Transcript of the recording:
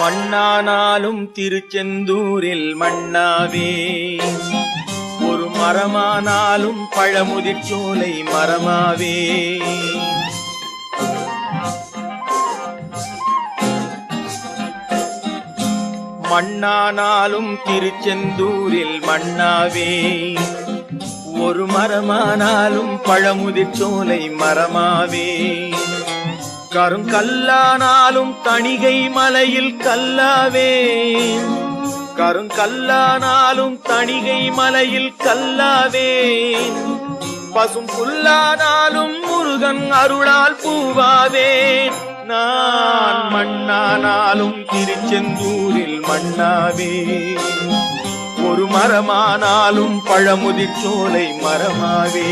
மண்ணானாலும் திருச்செந்தூரில் மண்ணாவே, ஒரு மரமானாலும் பழமுதிர்ச்சோலை மரமாவே. மண்ணானாலும் திருச்செந்தூரில் மண்ணாவே, ஒரு மரமானாலும் பழமுதிர்ச்சோலை மரமாவே. கருங்கல்லானாலும் தணிகை மலையில் கல்லாவே, கருங்கல்லானாலும் தணிகை மலையில் கல்லாவே. பசும் புல்லானாலும் முருகன் அருளால் பூவாவே. நான் மண்ணானாலும் திருச்செந்தூரில் மண்ணாவே, ஒரு மரமானாலும் பழமுதிர்ச்சோலை மரமாவே.